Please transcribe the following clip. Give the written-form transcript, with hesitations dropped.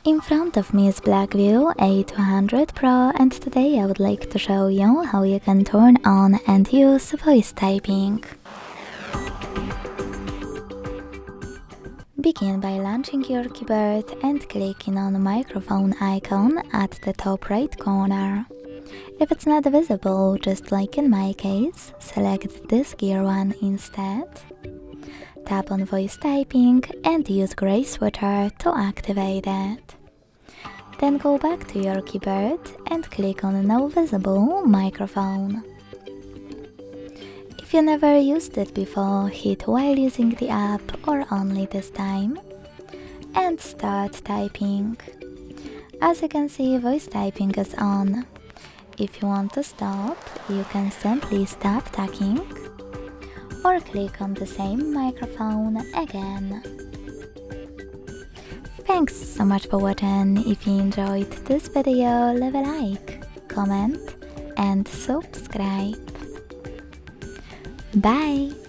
In front of me is Blackview A200 Pro, and today I would like to show you how you can turn on and use voice typing. Begin by launching your keyboard and clicking on the microphone icon at the top right corner. If it's not visible, just like in my case, select this gear one instead. Tap on voice typing and use gray switcher to activate it. Then go back to your keyboard and click on no visible microphone. If you never used it before, hit while using the app or only this time and start typing. As you can see, voice typing is on. If you want to stop, you can simply stop talking or click on the same microphone again. Thanks so much for watching. If you enjoyed this video, leave a like, comment and subscribe. Bye!